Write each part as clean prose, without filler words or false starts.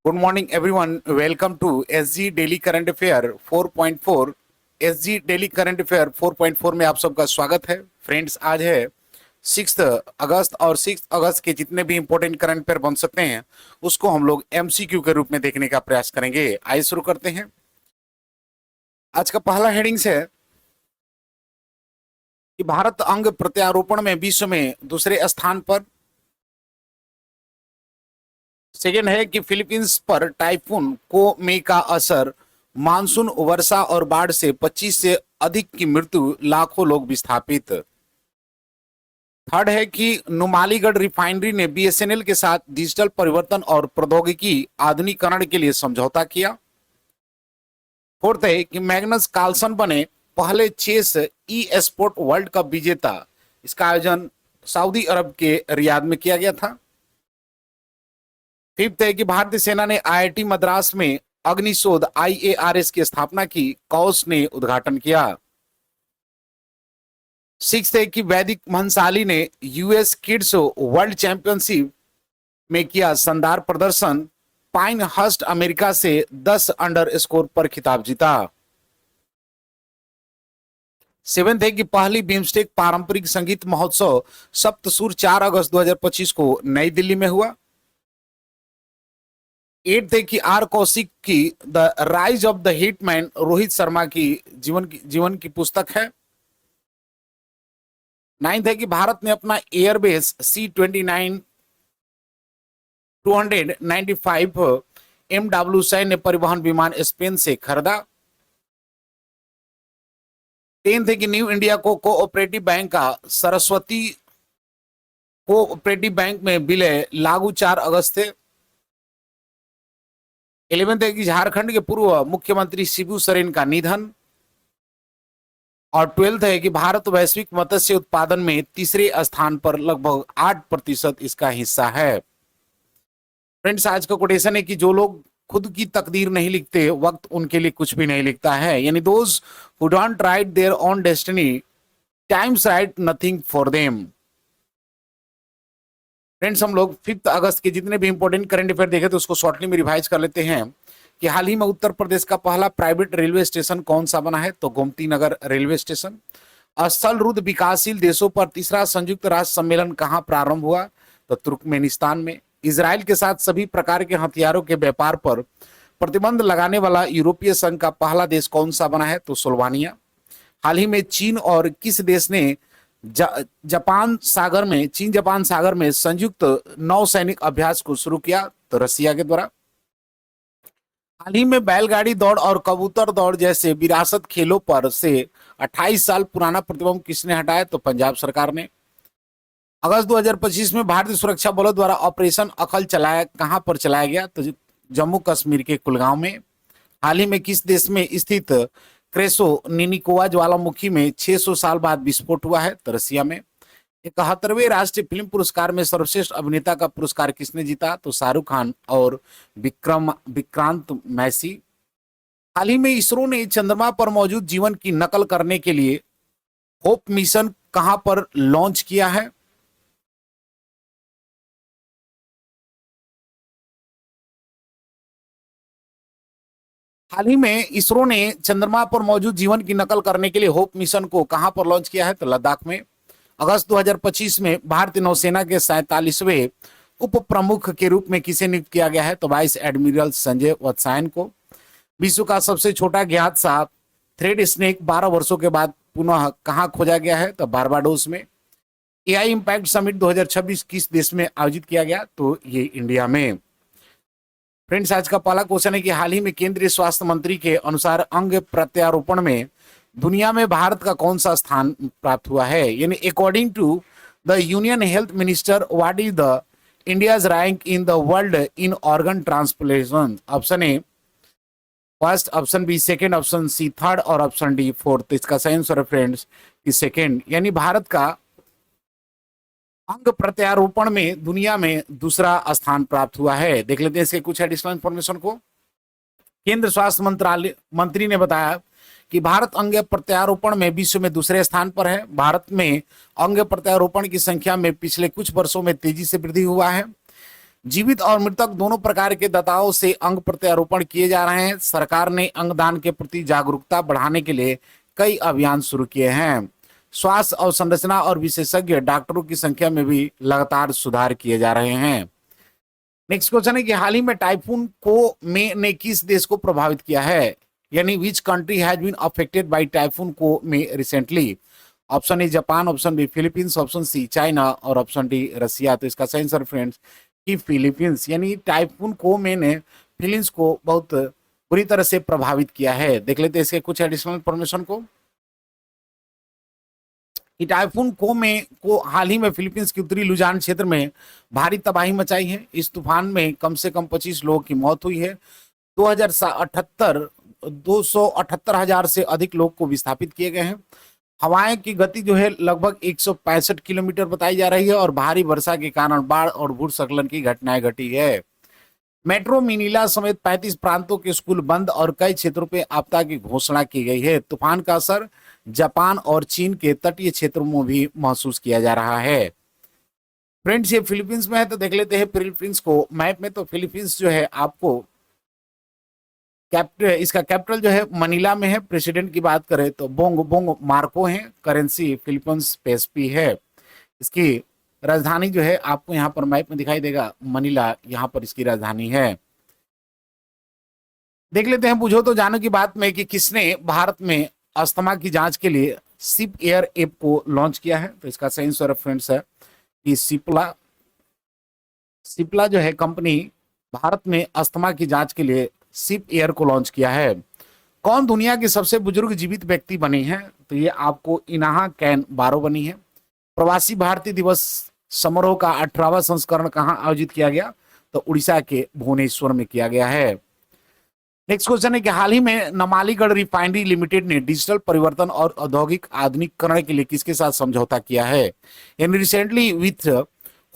Good morning everyone, welcome to SG daily current affair 4.4। SG daily current affair 4.4 में आप सबका स्वागत है। फ्रेंड्स, आज है 6 अगस्त और 6 अगस्त के जितने भी इंपॉर्टेंट करंट अफेयर बन सकते हैं उसको हम लोग एमसीक्यू के रूप में देखने का प्रयास करेंगे। आइए शुरू करते हैं। आज का पहला हेडिंग्स है कि भारत अंग प्रत्यारोपण में विश्व में दूसरे स्थान पर। सेकेंड है कि फिलीपींस पर टाइफून कोमे का असर, मानसून वर्षा और बाढ़ से 25 से अधिक की मृत्यु, लाखों लोग विस्थापित। थर्ड है कि नुमालीगढ़ रिफाइनरी ने बीएसएनएल के साथ डिजिटल परिवर्तन और प्रौद्योगिकी आधुनिकीकरण के लिए समझौता किया। फोर्थ है कि मैग्नस कार्लसन बने पहले chess e sport world cup विजेता। इसका आयोजन सऊदी अरब के रियाद में किया गया था। फिफ्थ है कि भारतीय सेना ने आईआईटी मद्रास में अग्निशोध आईएआरएस की स्थापना की, कौश ने उद्घाटन किया। सिक्स्थ है कि वैदिक महंसाली ने यूएस किड्स वर्ल्ड चैंपियनशिप में किया शानदार प्रदर्शन, पाइन हस्ट अमेरिका से 10 अंडर स्कोर पर खिताब जीता। सेवेंथ है कि पहली बिम्स्टेक पारंपरिक संगीत महोत्सव सप्तसुर 4 अगस्त 2025 को नई दिल्ली में हुआ। एट है कि आर कौशिक की the rise of the hitman Rohit Sharma की जीवन की पुस्तक है। नाइन्थ है कि भारत ने अपना एयरबेस C-29 295 MW सैन्य परिवहन विमान स्पेन से खरीदा। टेंथ है कि न्यू इंडिया को कोऑपरेटिव बैंक का सरस्वती कोऑपरेटिव बैंक में विलय लागू 4 अगस्त से। 11th है कि झारखंड के पूर्व मुख्यमंत्री शिबू सोरेन का निधन। और 12th है कि भारत वैश्विक मत्स्य उत्पादन में तीसरे स्थान पर लगभग 8% इसका हिस्सा है। फ्रेंड्स, आज का कोटेशन है कि जो लोग खुद की तकदीर नहीं लिखते, वक्त उनके लिए कुछ भी नहीं लिखता है। यानी those who don't write their own destiny, times right nothing for them. Friends, हम लोग 5 अगस्त के जितने भी इंपॉर्टेंट करंट अफेयर देखे तो उसको शॉर्टली में रिवाइज कर लेते हैं कि हाल ही में उत्तर प्रदेश का पहला प्राइवेट रेलवे स्टेशन कौन सा बना है, तो गोमती नगर रेलवे स्टेशन। स्थल रुद्ध विकासशील देशों पर तीसरा संयुक्त राष्ट्र सम्मेलन कहां प्रारंभ हुआ, तो तुर्कमेनिस्तान में। इजराइल के साथ सभी प्रकार के हथियारों के व्यापार पर प्रतिबंध लगाने वाला यूरोपीय संघ का पहला देश कौन सा बना है, तो स्लोवानिया। हाल ही में चीन और किस देश ने जापान सागर में संयुक्त नौसैनिक अभ्यास को शुरू किया, तो रसिया के द्वारा। हाल ही में बैलगाड़ी दौड़ और कबूतर दौड़ जैसे विरासत खेलों पर से 28 साल पुराना प्रतिबंध किसने हटाया, तो पंजाब सरकार ने। अगस्त 2025 में भारतीय सुरक्षा बलों द्वारा ऑपरेशन अकल कहां पर चलाया गया, तो जम्मू कश्मीर के कुलगांव में। हाल ही में किस देश में स्थित क्रेसो निनिकोवा ज्वालामुखी में 600 साल बाद विस्फोट हुआ है, तो रसिया में। 71वें राष्ट्रीय फिल्म पुरस्कार में सर्वश्रेष्ठ अभिनेता का पुरस्कार किसने जीता, तो शाहरुख खान और विक्रांत मैसी। हाल ही में इसरो ने चंद्रमा पर मौजूद जीवन की नकल करने के लिए होप मिशन कहां पर लॉन्च किया है। हाल ही में इसरो ने चंद्रमा पर मौजूद जीवन की नकल करने के लिए होप मिशन को कहां पर लॉन्च किया है, तो लद्दाख में। अगस्त 2025 में भारतीय नौसेना के 47वें उप प्रमुख के रूप में किसे नियुक्त किया गया है, तो वाइस एडमिरल संजय वत्सायन को। विश्व का सबसे छोटा ज्ञात सांप थ्रेड स्नेक 12 वर्षों के बाद पुनः कहां खोजा गया है, तो बारबाडोस में। एआई इंपैक्ट समिट 2026 किस देश में आयोजित किया गया, तो ये इंडिया में। फ्रेंड्स, आज का पहला क्वेश्चन है कि हाल ही में केंद्रीय स्वास्थ्य मंत्री के अनुसार अंग प्रत्यारोपण में दुनिया में भारत का कौन सा स्थान प्राप्त हुआ है। यानी according to the union health minister, what is the India's rank in the world in organ transplantation. Option A first, option B second, option C third और ऑप्शन डी फोर्थ। इसका सही आंसर है फ्रेंड्स कि second, यानी भारत का अंग प्रत्यारोपण में दुनिया में दूसरा स्थान प्राप्त हुआ है। देख लेते हैं इसके कुछ एडिशनल इंफॉर्मेशन को। केंद्र स्वास्थ्य मंत्री ने बताया कि भारत अंग प्रत्यारोपण में विश्व में दूसरे स्थान पर है। भारत में अंग प्रत्यारोपण की संख्या में पिछले कुछ वर्षों में तेजी से वृद्धि हुआ है। जीवित और मृतक दोनों प्रकार के दाताओं से अंग प्रत्यारोपण किए जा रहे हैं। सरकार ने अंगदान के प्रति जागरूकता बढ़ाने के लिए कई अभियान शुरू किए हैं। स्वास्थ्य अवसंरचना और विशेषज्ञ डॉक्टरों की संख्या में भी लगातार सुधार किए जा रहे हैं। नेक्स्ट क्वेश्चन है कि हाल ही में टाइफून को में ने किस देश को प्रभावित किया है, यानी which country has been affected by typhoon को में recently. Option A Japan, option B Philippines, option C China और ऑप्शन डी रसिया। तो इसका सही आंसर फ्रेंड्स कि फिलीपींस, यानी टाइफून को में ने फिलीपींस को बहुत बुरी तरह से प्रभावित किया है। देख लेते हैं इसके कुछ एडिशनल इंफॉर्मेशन को। टाइफून कोमे को हाल ही में फिलीपींस के उत्तरी लुजान क्षेत्र में भारी तबाही मचाई है। इस तूफान में कम से कम 25 लोगों की मौत हुई है। 278,000 से अधिक लोग को विस्थापित किए गए हैं। हवाएं की गति जो है लगभग 165 किलोमीटर बताई जा रही है और भारी वर्षा के कारण बाढ़ और भूस्खलन की घटनाएं घटी है। मेट्रो मिनीला समेत 35 प्रांतों के स्कूल बंद और कई क्षेत्रों पे आपदा की घोषणा की गई है। तूफान का असर जापान और चीन के तटीय क्षेत्रों में भी महसूस किया जा रहा है। फ्रेंड्स ये फिलीपींस में है, तो देख लेते हैं फिलीपींस को मैप में। तो फिलीपींस जो है आपको इसका कैपिटल जो है मनीला में है। प्रेसिडेंट की बात करें तो बोंग बोंग मार्को है। करेंसी फिलीपींस पेसपी है। इसकी राजधानी जो है आपको यहाँ पर मैप में दिखाई देगा, मनीला यहाँ पर इसकी राजधानी है। देख लेते हैं बुझो तो जानो की बात में कि किसने भारत में अस्थमा की जांच के लिए सिप एयर ऐप को लॉन्च किया है। तो इसका सही आंसर फ्रेंड्स है कि सिप्ला जो है कंपनी भारत में अस्थमा की जांच के लिए सिप एयर को लॉन्च किया है। कौन दुनिया की सबसे बुजुर्ग जीवित व्यक्ति बनी है, तो ये आपको इनाहा कैन बारो बनी है। प्रवासी भारतीय दिवस समारोह का 18वां संस्करण कहां आयोजित किया गया, तो उड़ीसा के भुवनेश्वर में किया गया है। नेक्स्ट क्वेश्चन है कि हाल ही में नुमालीगढ़ रिफाइनरी लिमिटेड ने डिजिटल परिवर्तन और औद्योगिक आधुनिकीकरण के लिए किसके साथ समझौता किया है, यानी recently with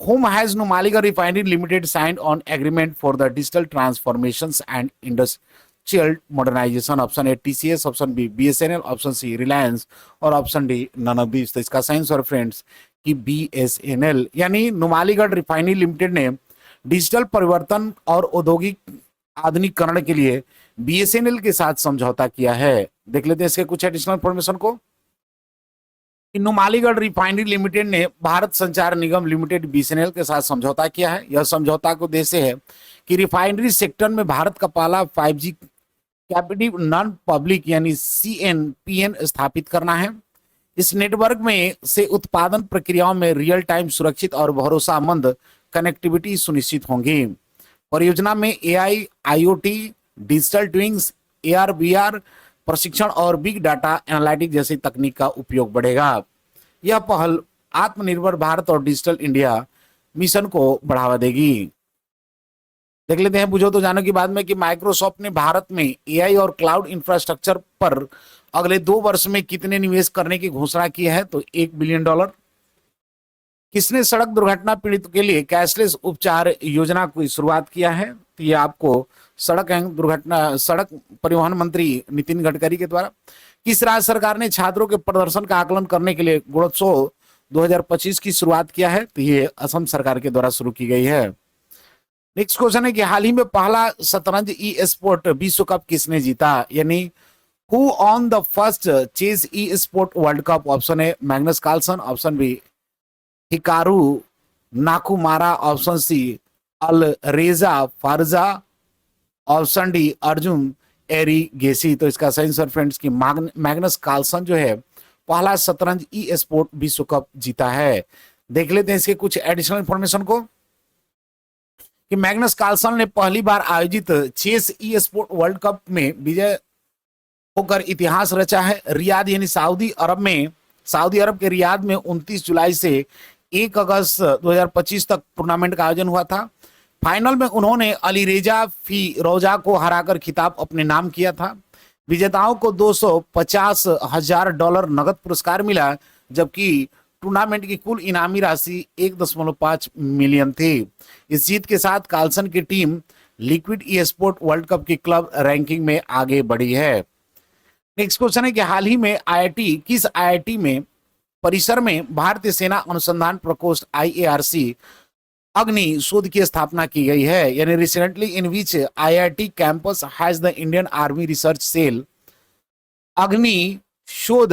whom has Numaligarh Refinery Limited signed on agreement for the digital transformations and industrial modernization? Option A TCS, option B BSNL, option C Reliance और option D none of this. तो इसका सही आंसर फ्रेंड्स कि BSNL, यानी Numaligarh refinery limited ने digital परिवर्तन और औद्योगिक आधुनिकीकरण के लिए BSNL के साथ समझौता किया है। देख लेते हैं इसके कुछ एडिशनल इंफॉर्मेशन को। नुमालीगढ़ रिफाइनरी लिमिटेड ने भारत संचार निगम लिमिटेड BSNL के साथ समझौता किया है। यह समझौता को उद्देश्य है कि रिफाइनरी सेक्टर में भारत का पहला 5G कैपेटिव नॉन पब्लिक यानी CNPN स्थापित करना है। इस नेटवर्क में से उत्पादन प्रक्रियाओं में रियल टाइम सुरक्षित और भरोसामंद कनेक्टिविटी सुनिश्चित होंगी। परियोजना में AI, IoT, डिजिटल ट्विंग्स, AR/VR प्रशिक्षण और बिग डाटा एनालिटिक्स जैसी तकनीक का उपयोग बढ़ेगा। यह पहल आत्मनिर्भर भारत और डिजिटल इंडिया मिशन को बढ़ावा देगी। देख लेते हैं बुझो तो जानो की बात में कि माइक्रोसॉफ्ट ने भारत में AI और क्लाउड इंफ्रास्ट्रक्चर पर अगले 2 वर्ष में कितने निवेश करने की घोषणा की है, तो $1 बिलियन। किसने सड़क दुर्घटना पीड़ित के लिए कैशलेस उपचार योजना की शुरुआत किया है, तो ये आपको सड़क परिवहन मंत्री नितिन गडकरी के द्वारा। किस राज्य सरकार ने छात्रों के प्रदर्शन का आकलन करने के लिए गुणोत्सव 2025 की शुरुआत किया है, तो ये असम सरकार के द्वारा शुरू की गई है। नेक्स्ट क्वेश्चन है कि हाल ही में पहला शतरंज ई स्पोर्ट विश्व कप किसने जीता, यानी who won the first chess e sport world cup. Option A Magnus Carlsen, option B Hikaru Nakamura, option C Alireza Firouzja, option D Arjun Erigaisi. तो इसका सही आंसर फ्रेंड्स की मैग्नस कार्लसन जो है पहला शतरंज ई स्पोर्ट विश्व कप जीता है। देख लेते हैं इसके कुछ एडिशनल इंफॉर्मेशन को कि मैग्नस कार्लसन ने पहली बार आयोजित chess e sport world cup में विजय होकर इतिहास रचा है। रियाद यानी सऊदी अरब के रियाद में 29 जुलाई से 1 अगस्त 2025 तक टूर्नामेंट का आयोजन हुआ था। फाइनल में उन्होंने अलीरेजा फिरोजा को हराकर खिताब अपने नाम किया था। विजेताओं को $250,000 नगद पुरस्कार मिला, जबकि टूर्नामेंट की कुल इनामी राशि 1.5 मिलियन थी। इस जीत के साथ कार्लसन की टीम लिक्विड ई स्पोर्ट वर्ल्ड कप की क्लब रैंकिंग में आगे बढ़ी है। नेक्स्ट क्वेश्चन है कि हाल ही में किस IIT में परिसर में भारतीय सेना अनुसंधान प्रकोष्ठ IARC अग्नि शोध की स्थापना की गई है, यानी recently in which IIT campus has the Indian army research cell Agni Shodh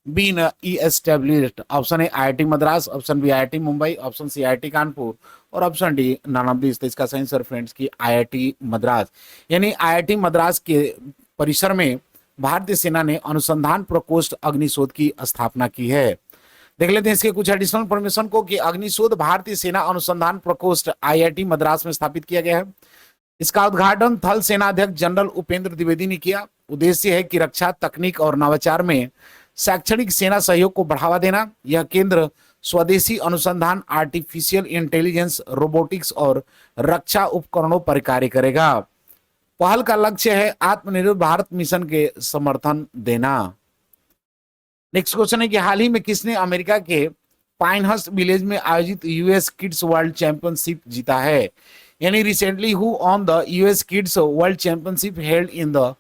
been established. Option A IIT Madras, option B IIT Mumbai, option C IIT Kanpur और option D none of this. तो इसका सही आंसर फ्रेंड्स की आईआईटी मद्रास, यानी आईआईटी मद्रास के परिसर में भारतीय सेना ने अनुसंधान प्रकोष्ठ अग्निशोध की स्थापना की है। देख लेते हैं इसके कुछ एडिशनल इन्फॉर्मेशन को कि अग्निशोध भारतीय सेना अनुसंधान प्रकोष्ठ आईआईटी मद्रास में स्थापित किया गया है। इसका उद्घाटन थल सेना अध्यक्ष जनरल उपेंद्र द्विवेदी ने किया। उद्देश्य है कि रक्षा तकनीक और नवाचार में शैक्षणिक सेना सहयोग को बढ़ावा देना। यह केंद्र स्वदेशी अनुसंधान, आर्टिफिशियल इंटेलिजेंस, रोबोटिक्स और रक्षा उपकरणों पर कार्य करेगा। पहल का लक्ष्य है आत्मनिर्भर भारत मिशन के समर्थन देना। नेक्स्ट क्वेश्चन है कि हाल ही में किसने अमेरिका के पाइनहर्स्ट विलेज में आयोजित यूएस किड्स वर्ल्ड चैंपियनशिप जीता है, यानी recently who won the US kids world championship held in the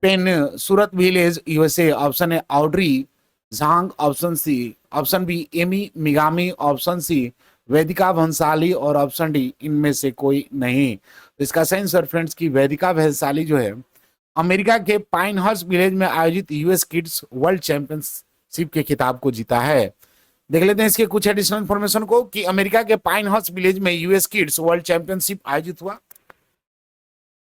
Pinehurst village USA. Option है Audrey Zhang, option B Amy Migami, option C Vedika Bhansali और ऑप्शन डी इनमें से कोई नहीं। तो इसका सही आंसर फ्रेंड्स की वेदिका भंसाली जो है अमेरिका के पाइनहर्स्ट विलेज में आयोजित यूएस किड्स वर्ल्ड चैंपियनशिप के खिताब को जीता है। देख लेते हैं इसके कुछ एडिशनल इन्फॉर्मेशन को कि अमेरिका के पाइनहर्स्ट विलेज में यूएस किड्स वर्ल्ड चैंपियनशिप आयोजित हुआ।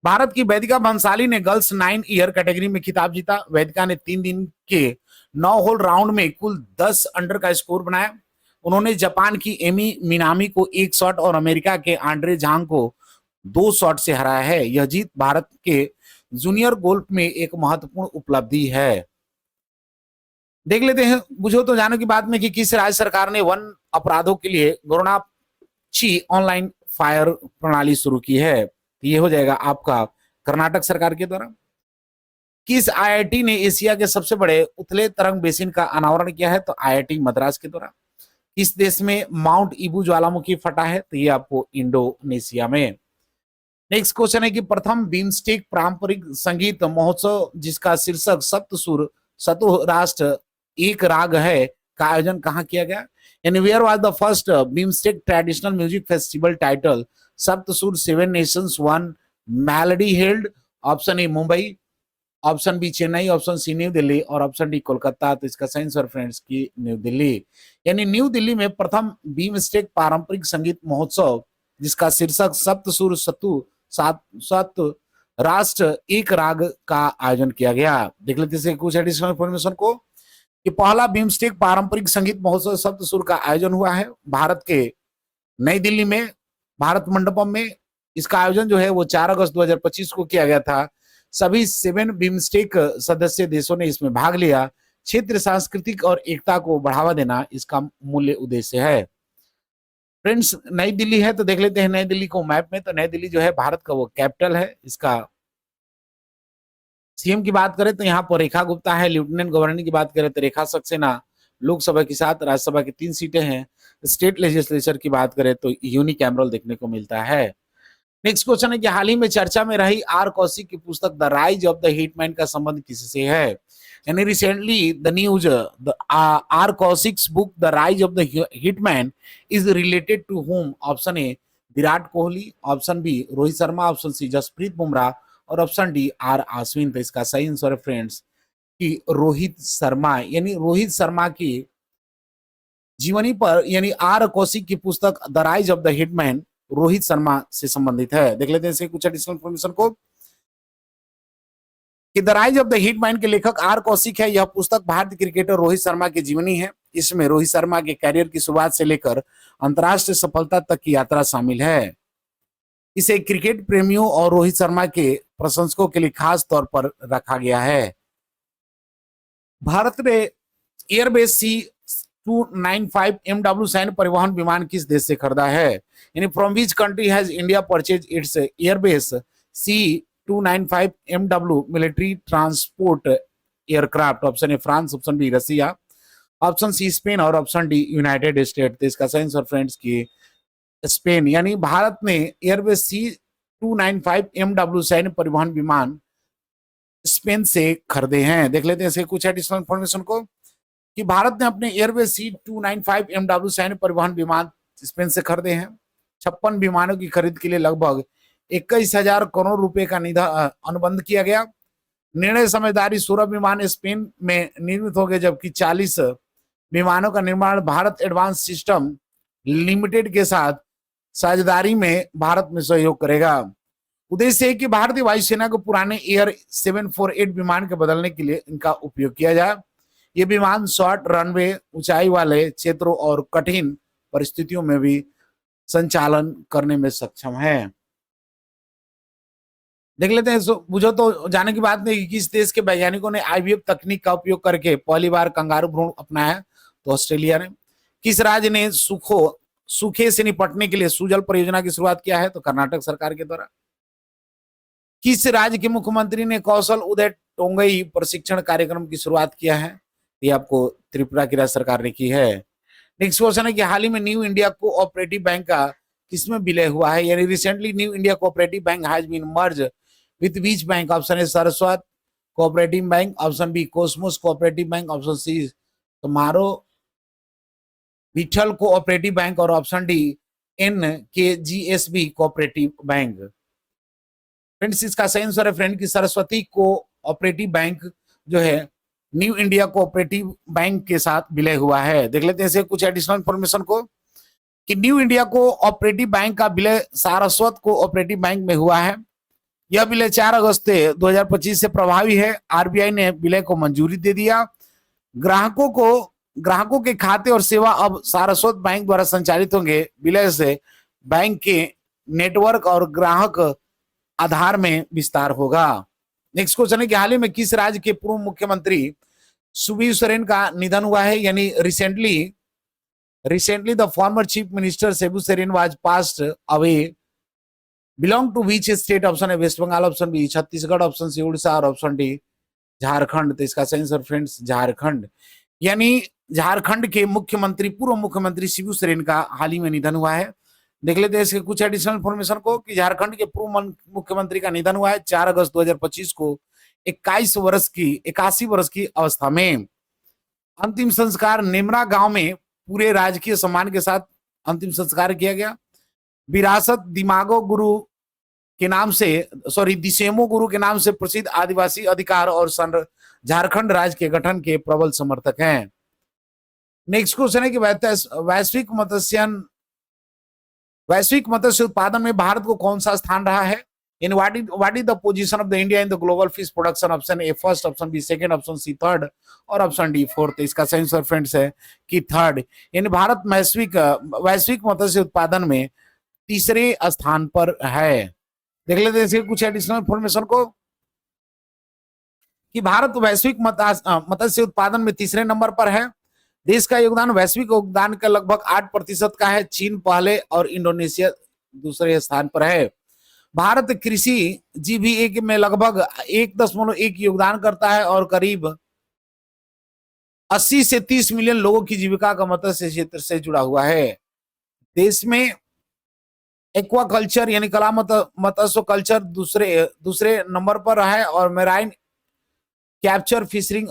भारत की वेदिका भंसाली ने गर्ल्स 9 ईयर कैटेगरी में खिताब जीता। वेदिका ने 3 दिन के 9 होल राउंड में कुल 10 अंडर का स्कोर बनाया। उन्होंने जापान की एमी मिनामी को 1 शॉट और अमेरिका के आंड्रे झांग को 2 शॉट से हराया है। यह जीत भारत के जूनियर गोल्फ में एक महत्वपूर्ण उपलब्धि है। देख लेते हैं बुझो तो जानो की बात में कि किस राज्य सरकार ने वन अपराधों के लिए गोरणाची ऑनलाइन फायर प्रणाली शुरू की है। ये हो जाएगा आपका कर्नाटक सरकार के द्वारा। किस आईआईटी ने एशिया के सबसे बड़े उथले तरंग बेसिन का अनावरण किया है, तो आईआईटी मद्रास के द्वारा। किस देश में माउंट इबू ज्वालामुखी फटा है, तो ये आपको इंडोनेशिया में। नेक्स्ट क्वेश्चन है कि प्रथम बिम्स्टेक पारंपरिक संगीत महोत्सव जिसका शीर्षक सप्तसुर सतु राष्ट्र एक राग है का आयोजन कहाँ किया गया, यानी where was the first BIMSTEC traditional music festival titled Saptasur 7 nations one melody held. Option A Mumbai, option B Chennai, option C New Delhi और ऑप्शन डी कोलकाता। तो इसका सही आंसर फ्रेंड्स की न्यू दिल्ली, यानी न्यू दिल्ली में प्रथम बिम्स्टेक पारंपरिक संगीत महोत्सव जिसका शीर्षक सप्तसुर सतु सत राष्ट्र एक राग का आयोजन किया गया। देख लेते हैं कुछ एडिशनल इन्फॉर्मेशन को कि पहला बिम्स्टेक पारंपरिक संगीत महोत्सव सप्तसुर का आयोजन हुआ है भारत के नई दिल्ली में भारत मंडपम में। इसका आयोजन जो है वो 4 अगस्त 2025 को किया गया था। सभी 7 बिम्स्टेक सदस्य देशों ने इसमें भाग लिया। क्षेत्र सांस्कृतिक और एकता को बढ़ावा देना इसका मूल्य उद्देश्य है। फ्रेंड्स नई दिल्ली है तो देख लेते हैं नई दिल्ली को मैप में। तो नई दिल्ली जो है भारत का वो कैपिटल है। इसका सीएम की बात करें तो यहाँ पर रेखा गुप्ता है। लेफ्टिनेंट गवर्नर की बात करें तो रेखा सक्सेना। लोकसभा की 7, राज्यसभा की 3 सीटें हैं। स्टेट लेजिस्लेचर की बात करें तो यूनिकैमरल देखने को मिलता है। नेक्स्ट क्वेश्चन है कि हाल ही में चर्चा में रही आर कौशिक की पुस्तक the rise of the hitman का संबंध किससे है, यानी recently the news R Kaushik's book the rise of the hitman is related to whom. Option A Virat Kohli, option B Rohit Sharma, option C Jasprit Bumrah और ऑप्शन डी आर अश्विन। तो इसका सही आंसर है फ्रेंड्स कि रोहित शर्मा, यानी रोहित शर्मा की जीवनी पर यानी आर कौशिक की पुस्तक the rise of the hitman Rohit Sharma से संबंधित है। देख लेते हैं इसके कुछ एडिशनल इन्फॉर्मेशन को कि the rise of the hitman के लेखक आर कौशिक है। यह पुस्तक भारतीय क्रिकेटर रोहित शर्मा की जीवनी है। इसमें रोहित शर्मा के कैरियर की शुरुआत से लेकर अंतरराष्ट्रीय सफलता तक की यात्रा शामिल है। इसे क्रिकेट प्रेमियों और रोहित शर्मा के प्रशंसकों के लिए खास तौर पर रखा गया है। भारत ने एयरबेस C295 MW सैन्य परिवहन विमान किस देश से खरीदा है, यानी from which country has India purchase its Airbus C295 MW military transport aircraft. Option A France, option B Russia, option C Spain और ऑप्शन डी यूनाइटेड स्टेट। तो इसका सही आंसर फ्रेंड्स की स्पेन, यानी भारत ने एयरबेस C295 MW सैन्य परिवहन विमान स्पेन से खरीदे हैं। देख लेते हैं इसके कुछ एडिशनल इन्फॉर्मेशन को कि भारत ने अपने एयरबेस C295 MW सैन्य परिवहन विमान स्पेन से खरीदे हैं। 56 विमानों की खरीद के लिए लगभग 21,000 करोड़ रुपए का अनुबंध किया गया। निर्णय समझदारी। 16 विमान स्पेन में निर्मित हो गए, जबकि 40 विमानों का निर्माण भारत एडवांस सिस्टम लिमिटेड के साथ साझेदारी में भारत में सहयोग करेगा। उद्देश्य है कि भारतीय वायुसेना को पुराने एयर 748 विमान के बदलने के लिए इनका उपयोग किया जाए। ये विमान शॉर्ट रनवे, ऊंचाई वाले क्षेत्रों और कठिन परिस्थितियों में भी संचालन करने में सक्षम है। देख लेते हैं, बुझो तो जाने की बात नहीं कि किस देश के वैज्ञानिकों ने आईवीएफ तकनीक का उपयोग करके पहली बार कंगारू भ्रूण अपनाया, तो ऑस्ट्रेलिया ने। किस राज्य ने सूखे से निपटने के लिए सुजल परियोजना की शुरुआत किया है, तो कर्नाटक सरकार के द्वारा। किस राज्य के मुख्यमंत्री ने कौशल उदय टोंगई प्रशिक्षण कार्यक्रम की शुरुआत किया है, ये आपको त्रिपुरा की राज्य सरकार ने की है। नेक्स्ट क्वेश्चन है कि हाल ही में न्यू इंडिया कोऑपरेटिव बैंक का किसमें विलय हुआ है, यानी recently New India cooperative bank has been merge with which bank. Option A Saraswat cooperative bank, option B Cosmos cooperative bank, option C तुम्हारो विठल कोऑपरेटिव बैंक और option D NKGSB cooperative bank. Friends, इसका सही आंसर है फ्रेंड की Saraswati cooperative bank जो है new India cooperative bank के साथ विलय हुआ है। देख लेते हैं कुछ एडिशनल इंफॉर्मेशन को कि न्यू इंडिया कोऑपरेटिव बैंक का विलय सारस्वत कोऑपरेटिव बैंक में हुआ है। यह विलय 4 अगस्त 2025 से प्रभावी है। आरबीआई ने विलय को मंजूरी दे दिया। ग्राहकों के खाते और सेवा अब सारस्वत बैंक द्वारा संचालित होंगे। विलय से बैंक के नेटवर्क और ग्राहक आधार में विस्तार होगा। नेक्स्ट क्वेश्चन है कि हाल ही में किस राज्य के पूर्व मुख्यमंत्री सुबीर सोरेन का निधन हुआ है, यानी recently the former chief minister Shibu Soren was passed away. Belong to which state? Option है West Bengal, option B Chhattisgarh, option C Orissa और ऑप्शन डी झारखंड। तो इसका सही आंसर फ्रेंड्स झारखंड, यानी झारखंड के पूर्व मुख्यमंत्री शिबू सोरेन का हाल ही में निधन हुआ है। देख लेते हैं इसके कुछ एडिशनल इंफॉर्मेशन को कि झारखंड के पूर्व मुख्यमंत्री का निधन हुआ है 4 अगस्त 2025 को 81 वर्ष की अवस्था में। अंतिम संस्कार नेमरा गांव में पूरे राजकीय सम्मान के साथ अंतिम संस्कार किया गया। विरासत दिसेमो गुरु के नाम से प्रसिद्ध आदिवासी अधिकार और झारखंड राज्य के गठन के प्रबल समर्थक हैं। नेक्स्ट क्वेश्चन है कि वैश्विक मत्स्य उत्पादन में भारत को कौन सा स्थान रहा है? In what is the position of the India in the global fish production? Option A first, option B second, option C third और ऑप्शन डी फोर्थ। इसका सही आंसर फ्रेंड्स है कि थर्ड, यानी भारत वैश्विक मत्स्य उत्पादन में तीसरे स्थान पर है। देख लेते हैं कुछ एडिशनल इंफॉर्मेशन को कि भारत वैश्विक मत्स्य उत्पादन में तीसरे नंबर पर है। देश का योगदान वैश्विक योगदान का लगभग 8% का है। चीन पहले और इंडोनेशिया दूसरे स्थान पर है। भारत कृषि जीवीए में लगभग 1.1 योगदान करता है और करीब 80 से 30 मिलियन लोगों की जीविका का मत्स्य क्षेत्र से जुड़ा हुआ है। देश में एक्वाकल्चर यानी कला मत्स्य कल्चर दूसरे नंबर पर है और मेराइन कैप्चर फिशरिंग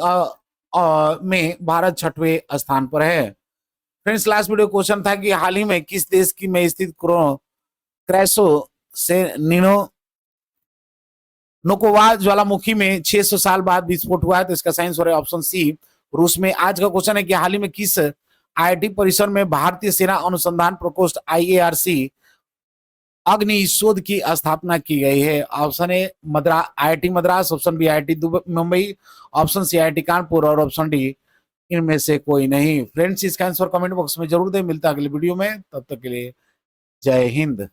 में भारत 6वें स्थान पर है। फ्रेंड्स, लास्ट वीडियो क्वेश्चन था कि हाल ही में किस देश की में स्थित क्रैसो से नोकोवा ज्वालामुखी में 600 साल बाद विस्फोट हुआ है, तो इसका साइंस हो रहा है ऑप्शन सी रूस में। आज का क्वेश्चन है कि हाल ही में किस आईआईटी परिसर में भारतीय सेना अनुसंधान प्रकोष्ठ IARC अग्नि शोध की स्थापना की गई है? Option A IIT Madras, option B IIT Mumbai, option C IIT Kanpur और ऑप्शन डी इनमें से कोई नहीं। फ्रेंड्स, इसका आंसर कमेंट बॉक्स में जरूर दें। मिलता है अगले वीडियो में, तब तक के लिए जय हिंद।